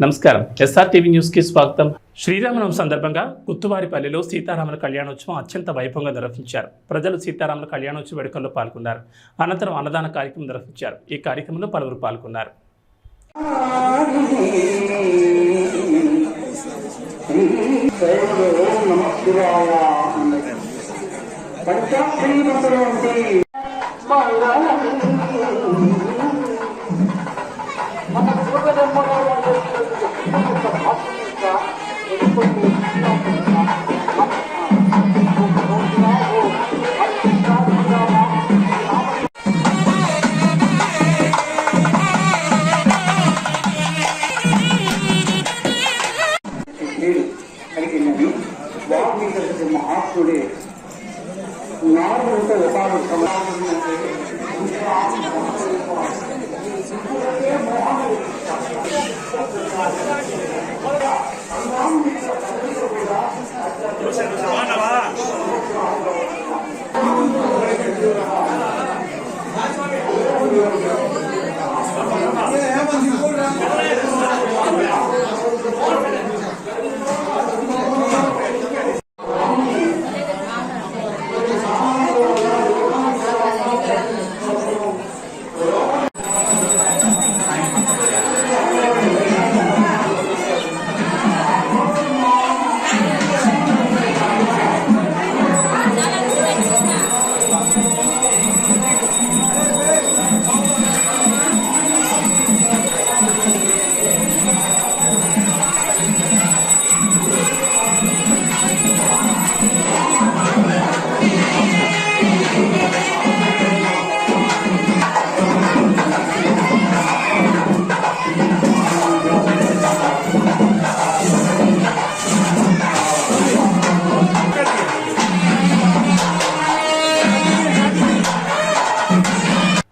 నమస్కారం SRTV news కి స్వాగతం. శ్రీరామనవమి సందర్భంగా గుత్తువారిపల్లిలో సీతారాముల కళ్యాణోత్సవం అత్యంత వైభవంగా నిర్వహించారు. ప్రజలు సీతారాముల కళ్యాణోత్సవ వేడుకల్లో పాల్గొన్నారు. అనంతరం అన్నదాన కార్యక్రమం నిర్వహించారు. ఈ కార్యక్రమంలో పలువురు పాల్గొన్నారు. మహాత్ముడే నాలుగు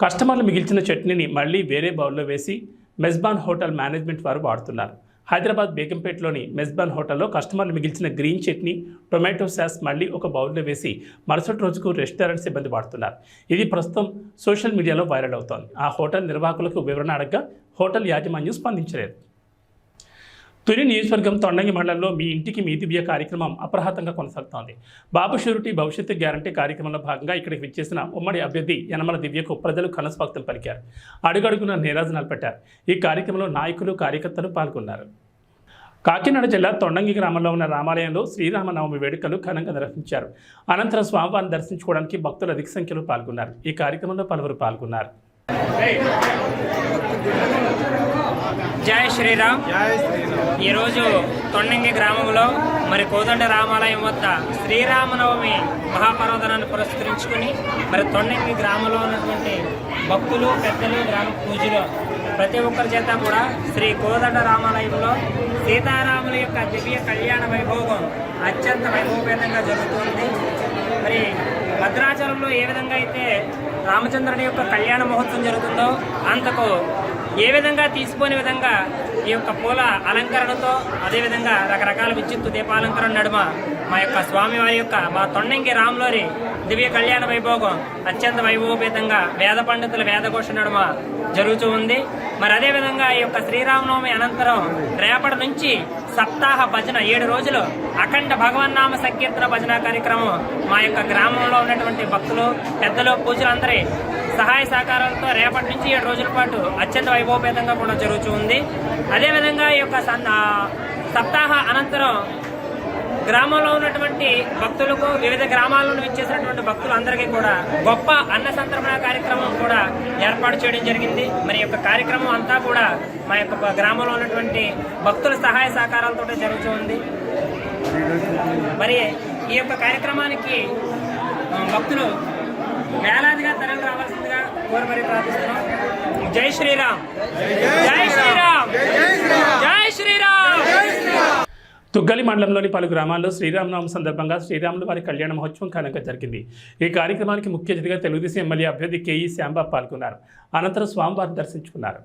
కస్టమర్లు మిగిల్చిన చట్నీని మళ్లీ వేరే బౌల్లో వేసి మెజ్బాన్ హోటల్ మేనేజ్మెంట్ వారు వాడుతున్నారు. హైదరాబాద్ బేగంపేటలోని మెజ్బాన్ హోటల్లో కస్టమర్లు మిగిల్చిన గ్రీన్ చట్నీ, టొమాటో సాస్ మళ్లీ ఒక బౌల్లో వేసి మరుసటి రోజుకు రెస్టారెంట్ సిబ్బంది వాడుతున్నారు. ఇది ప్రస్తుతం సోషల్ మీడియాలో వైరల్ అవుతోంది. ఆ హోటల్ నిర్వాహకులకు వివరణ అడగ్గా హోటల్ యాజమాన్యం స్పందించలేదు. తుని నియోజకవర్గం తొండంగి మండలంలో మీ ఇంటికి మీ దివ్య కార్యక్రమం అప్రహతంగా కొనసాగుతోంది. బాబు షూరిటీ భవిష్యత్తు గ్యారంటీ కార్యక్రమంలో భాగంగా ఇక్కడికి విచ్చేసిన ఉమ్మడి అభ్యర్థి యనమల దివ్యకు ప్రజలు ఘనస్వాగతం పలికారు. అడుగడుగున నీరాజనాలు పెట్టారు. ఈ కార్యక్రమంలో నాయకులు, కార్యకర్తలు పాల్గొన్నారు. కాకినాడ జిల్లా తొండంగి గ్రామంలో ఉన్న రామాలయంలో శ్రీరామనవమి వేడుకలు ఘనంగా నిర్వహించారు. అనంతరం స్వామివారిని దర్శించుకోవడానికి భక్తులు అధిక సంఖ్యలో పాల్గొన్నారు. ఈ కార్యక్రమంలో పలువురు పాల్గొన్నారు. జై శ్రీరామ్. ఈరోజు తొండంగి గ్రామంలో మరి కోదండ రామాలయం వద్ద శ్రీరామనవమి మహాపర్వదనాన్ని పురస్కరించుకుని మరి తొండంగి గ్రామంలో ఉన్నటువంటి భక్తులు, పెద్దలు, గ్రామ పూజలు ప్రతి ఒక్కరి చేత కూడా శ్రీ కోదండ రామాలయంలో సీతారాముల యొక్క దివ్య కళ్యాణ వైభోగం అత్యంత వైభవపేతంగా జరుగుతుంది. మరి భద్రాచలంలో ఏ విధంగా అయితే రామచంద్రుని యొక్క కళ్యాణ మహోత్సవం జరుగుతుందో అంతకు ఏ విధంగా తీసిపోని విధంగా ఈ యొక్క పూల అలంకరణతో, అదేవిధంగా రకరకాల విద్యుత్ దీపాలంకరణ నడుమ మా యొక్క స్వామివారి యొక్క మా తొండంగి రాములోని దివ్య కళ్యాణ వైభోగం అత్యంత వైభవపేతంగా వేద పండితుల వేదఘోష నడుమ జరుగుతూ ఉంది. మరి అదేవిధంగా ఈ యొక్క శ్రీరామనవమి అనంతరం రేపటి నుంచి సప్తాహ భజన 7 రోజులు అఖండ భగవన్నామ సంకీర్తన భజన కార్యక్రమం మా యొక్క గ్రామంలో ఉన్నటువంటి భక్తులు, పెద్దలు, పూజలందరి సహాయ సహకారాలతో రేపటి నుంచి 7 రోజుల పాటు అత్యంత వైభవపేతంగా కూడా జరుగుతూ ఉంది. అదేవిధంగా ఈ యొక్క సప్తాహ అనంతరం గ్రామంలో ఉన్నటువంటి భక్తులకు, వివిధ గ్రామాలను విచ్చేసినటువంటి భక్తులందరికీ కూడా గొప్ప అన్న సంతర్పణ కార్యక్రమం కూడా ఏర్పాటు చేయడం జరిగింది. మరి యొక్క కార్యక్రమం అంతా కూడా మా యొక్క గ్రామంలో ఉన్నటువంటి భక్తుల సహాయ సహకారాలతో జరుగుతూ ఉంది. మరి ఈ యొక్క కార్యక్రమానికి భక్తులు వేలాదిగా తరలి రావాల్సిందిగా కోరి ప్రార్థిస్తున్నాం. జై శ్రీరామ్, జై శ్రీరామ్, జై శ్రీరామ్. తుగ్గలి మండలంలోని పలు గ్రామాల్లో శ్రీరామనవమి సందర్భంగా శ్రీరాముల వారి కళ్యాణ మహోత్సవం ఘనంగా జరిగింది. ఈ కార్యక్రమానికి ముఖ్య అతిథిగా తెలుగుదేశం ఎమ్మెల్యే అభ్యర్థి కేఈ శ్యాంబాబు పాల్గొన్నారు. అనంతరం స్వామివారిని దర్శించుకున్నారు.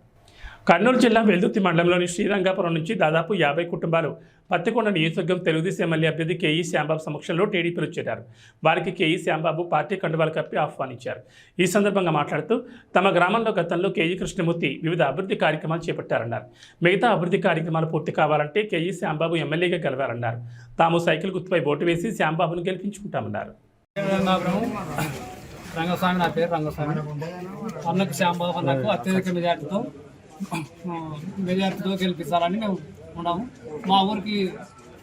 కర్నూలు జిల్లా వెల్దుర్తి మండలంలోని శ్రీరంగాపురం నుంచి దాదాపు 50 కుటుంబాలు పత్తికొండ నియోజకవర్గం తెలుగుదేశం ఎమ్మెల్యే అభ్యర్థి కేఈ శ్యాంబాబు సమక్షంలో టీడీపీలో చేరారు. వారికి కేఈ శ్యాంబాబు పార్టీ కండువాలు కప్పి ఆహ్వానించారు. ఈ సందర్భంగా మాట్లాడుతూ తమ గ్రామంలో గతంలో కేఈ కృష్ణమూర్తి వివిధ అభివృద్ధి కార్యక్రమాలు చేపట్టారన్నారు. మిగతా అభివృద్ధి కార్యక్రమాలు పూర్తి కావాలంటే కేఈ శ్యాంబాబు ఎమ్మెల్యేగా గెలవాలన్నారు. తాము సైకిల్ గుర్తుపై ఓటు వేసి శ్యాంబాబును గెలిపించుకుంటామన్నారు. రంగస్వామి, నా పేరు రంగస్వామి. అన్నకు శ్యాంబాబు అన్నకు అత్యధిక మెజార్టీతో గెలిపించాలని మేము ఉన్నాము. మా ఊరికి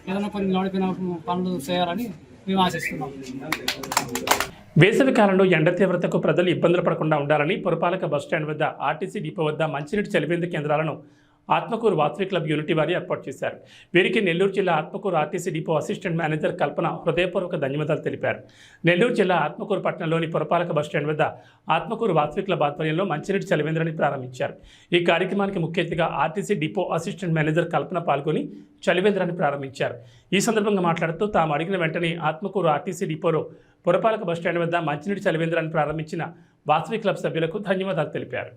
ఏదైనా కొన్ని నడిపిన పనులు చేయాలని మేము ఆశిస్తున్నాము. వేసవి కాలంలో ఎండ తీవ్రతకు ప్రజలు ఇబ్బందులు పడకుండా ఉండాలని పురపాలక బస్టాండ్ వద్ద, ఆర్టీసీ డిపో వద్ద మంచినీటి చలివేంద్ర కేంద్రాలను ఆత్మకూరు వాసవి క్లబ్ యూనిటీ వారి ఏర్పాటు చేశారు. వీరికి నెల్లూరు జిల్లా Atmakur RTC depot assistant manager Kalpana హృదయపూర్వక ధన్యవాదాలు తెలిపారు. నెల్లూరు జిల్లా ఆత్మకూరు పట్టణంలోని పురపాలక బస్టాండ్ వద్ద ఆత్మకూరు వాసవి క్లబ్ ఆధ్వర్యంలో మంచినీటి చలివేంద్రాన్ని ప్రారంభించారు. ఈ కార్యక్రమానికి ముఖ్య అతిథిగా ఆర్టీసీ డిపో అసిస్టెంట్ మేనేజర్ కల్పన పాల్గొని చలివేంద్రాన్ని ప్రారంభించారు. ఈ సందర్భంగా మాట్లాడుతూ తాము అడిగిన వెంటనే ఆత్మకూరు ఆర్టీసీ డిపోలో పురపాలక బస్టాండ్ వద్ద మంచినీటి చలివేంద్రాన్ని ప్రారంభించిన వాసవి క్లబ్ సభ్యులకు ధన్యవాదాలు తెలిపారు.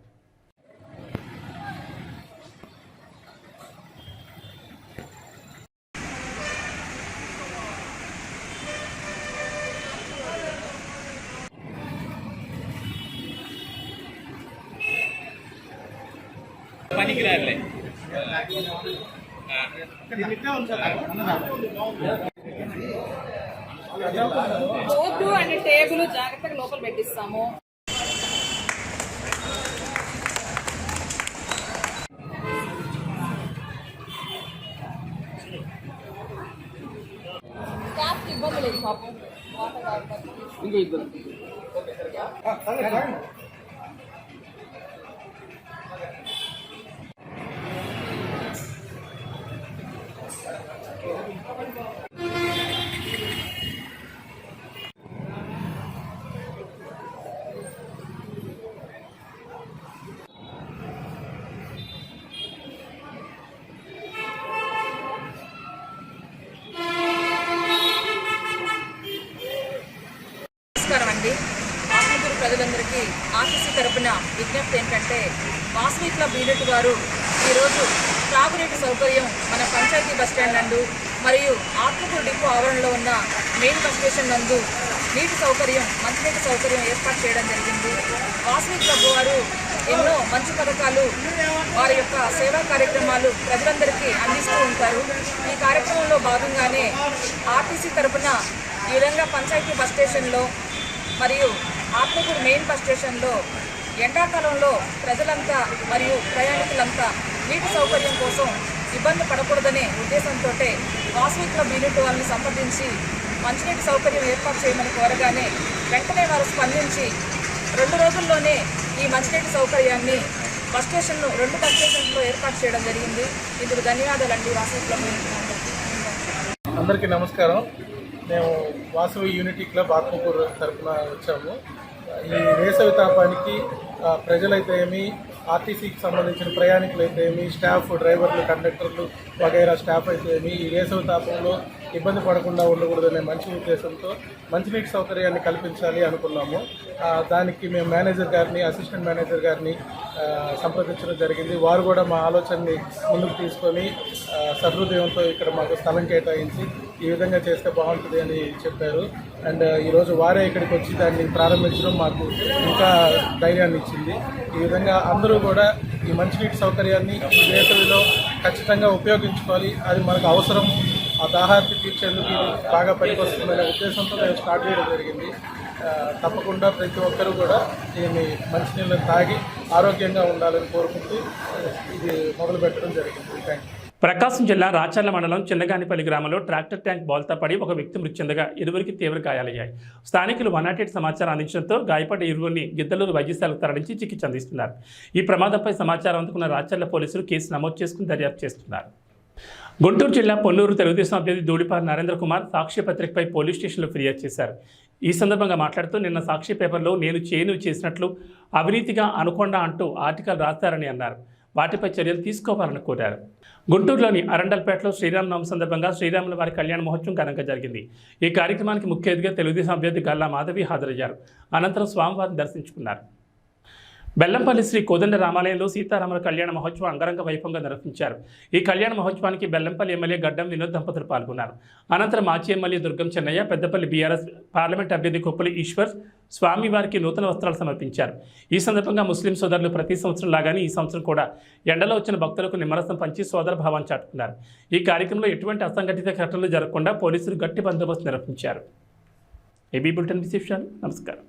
బోర్డు అండ్ టేబుల్ జాగ్రత్తగా లోపల పెట్టిస్తాము. స్టాఫ్ ఇబ్బంది లేదు పాపం. నమస్కారం అండి. ఆత్మకూరు ప్రజలందరికీ ఆర్టీసీ తరపున విజ్ఞప్తి ఏంటంటే, వాసవి క్లబ్ యూనిట్ వారు ఈరోజు త్రాగునీటి సౌకర్యం మన పంచాయతీ బస్టాండ్ నందు మరియు ఆత్మకూరు డిపో ఆవరణలో ఉన్న మెయిన్ బస్ స్టేషన్ నందు నీటి సౌకర్యం, మంచినీటి సౌకర్యం ఏర్పాటు చేయడం జరిగింది. వాసవి క్లబ్ వారు ఎన్నో మంచి పథకాలు, వారి యొక్క సేవా కార్యక్రమాలు ప్రజలందరికీ అందిస్తూ ఉంటారు. ఈ కార్యక్రమంలో భాగంగానే ఆర్టీసీ తరపున ఈ విధంగా పంచాయతీ బస్ స్టేషన్లో మరియు ఆత్మకూరు మెయిన్ బస్ స్టేషన్లో ఎండాకాలంలో ప్రజలంతా మరియు ప్రయాణికులంతా నీటి సౌకర్యం కోసం ఇబ్బంది పడకూడదనే ఉద్దేశంతో వాసవి క్లబ్ యూనిట్ వాళ్ళని సంప్రదించి మంచినీటి సౌకర్యం ఏర్పాటు చేయమని కోరగానే వెంటనే వారు స్పందించి 2 రోజుల్లోనే ఈ మంచినీటి సౌకర్యాన్ని బస్ స్టేషన్ను 2 బస్ స్టేషన్లో ఏర్పాటు చేయడం జరిగింది. ఇందుకు ధన్యవాదాలండి వాసవి క్లబ్ యూనిట్ అందరికీ నమస్కారం. మేము వాసవి యూనిటీ క్లబ్ ఆత్మకూరు తరఫున వచ్చాము. ఈ వేసవి తాపానికి ప్రజలైతే ఏమి, ఆర్టీసీకి సంబంధించిన ప్రయాణికులు అయితే ఏమి, స్టాఫ్, డ్రైవర్లు, కండక్టర్లు వగైరా స్టాఫ్ అయితే ఏమి ఈ వేసవి తాపంలో ఇబ్బంది పడకుండా ఉండకూడదనే మంచి ఉద్దేశంతో మంచినీటి సౌకర్యాన్ని కల్పించాలి అనుకున్నాము. దానికి మేము మేనేజర్ గారిని, అసిస్టెంట్ మేనేజర్ గారిని సంప్రదించడం జరిగింది. వారు కూడా మా ఆలోచనని ముందుకు తీసుకొని సహృదయంతో ఇక్కడ మాకు స్థలం కేటాయించి ఈ విధంగా చేస్తే బాగుంటుంది అని చెప్పారు. అండ్ ఈరోజు వారే ఇక్కడికి వచ్చి దాన్ని ప్రారంభించడం మాకు ఇంకా ధైర్యాన్ని ఇచ్చింది. ఈ విధంగా అందరూ కూడా ఈ మంచినీటి సౌకర్యాన్ని ఈ వేసవిలో ఖచ్చితంగా ఉపయోగించుకోవాలి. అది మనకు అవసరం. ఆ దాహార్తి తీర్చేందుకు ఇది బాగా పనికొస్తుందనే ఉద్దేశంతో మేము స్టార్ట్ చేయడం జరిగింది. తప్పకుండా ప్రతి ఒక్కరూ కూడా దీన్ని మంచినీళ్ళు తాగి ఆరోగ్యంగా ఉండాలని కోరుకుంటూ ఇది మొదలుపెట్టడం జరిగింది. Thank you. ప్రకాశం జిల్లా రాచర్ల మండలం చిన్నగానిపల్లి గ్రామంలో ట్రాక్టర్ ట్యాంక్ బోల్తా పడి ఒక వ్యక్తి మృతి చెందగా 2కి తీవ్ర గాయాలయ్యాయి. స్థానికులు 108 సమాచారం అందించడంతో గాయపడ్డ 2ని గిద్దలూరు వైద్యశాలకు తరలించి చికిత్స అందిస్తున్నారు. ఈ ప్రమాదంపై సమాచారం అందుకున్న రాచర్ల పోలీసులు కేసు నమోదు చేసుకుని దర్యాప్తు చేస్తున్నారు. గుంటూరు జిల్లా పొన్నూరు తెలుగుదేశం అభ్యర్థి ధూళిపాటి నరేంద్ర కుమార్ సాక్షి పత్రికపై పోలీస్ స్టేషన్లో ఫిర్యాదు చేశారు. ఈ సందర్భంగా మాట్లాడుతూ నిన్న సాక్షి పేపర్లో నేను చేసినట్లు అవినీతిగా అనుకొండ అంటూ ఆర్టికల్ రాస్తారని అన్నారు. వాటిపై చర్యలు తీసుకోవాలని కోరారు. గుంటూరులోని అరండల్పేటలో శ్రీరామనవమి సందర్భంగా శ్రీరాముల వారి కళ్యాణ మహోత్సవం ఘనంగా జరిగింది. ఈ కార్యక్రమానికి ముఖ్య అతిథిగా తెలుగుదేశం అభ్యర్థి గల్లా మాధవి హాజరయ్యారు. అనంతరం స్వామివారిని దర్శించుకున్నారు. బెల్లంపల్లి శ్రీ కోదండ రామాలయంలో సీతారాముల కళ్యాణ మహోత్సవం అంగరంగ వైభవంగా నిర్వహించారు. ఈ కళ్యాణ మహోత్సవానికి బెల్లంపల్లి ఎమ్మెల్యే గడ్డం వినోద్ దంపతులు పాల్గొన్నారు. అనంతరం మాజీ ఎమ్మెల్యే దుర్గం చెన్నయ్య, పెద్దపల్లి బీఆర్ఎస్ పార్లమెంట్ అభ్యర్థి కొప్పులి ఈశ్వర్ స్వామివారికి నూతన వస్త్రాలు సమర్పించారు. ఈ సందర్భంగా ముస్లిం సోదరులు ప్రతి సంవత్సరం లాగానే ఈ సంవత్సరం కూడా ఎండలో వచ్చిన భక్తులకు నిమ్మరసం పంచి సోదర భావాన్ని చాటుకున్నారు. ఈ కార్యక్రమంలో ఎటువంటి అసంఘటిత ఘటనలు జరగకుండా పోలీసులు గట్టి బందోబస్తు నిర్వహించారు. ఏబీ బులెటిన్ విశేషాలు. నమస్కారం.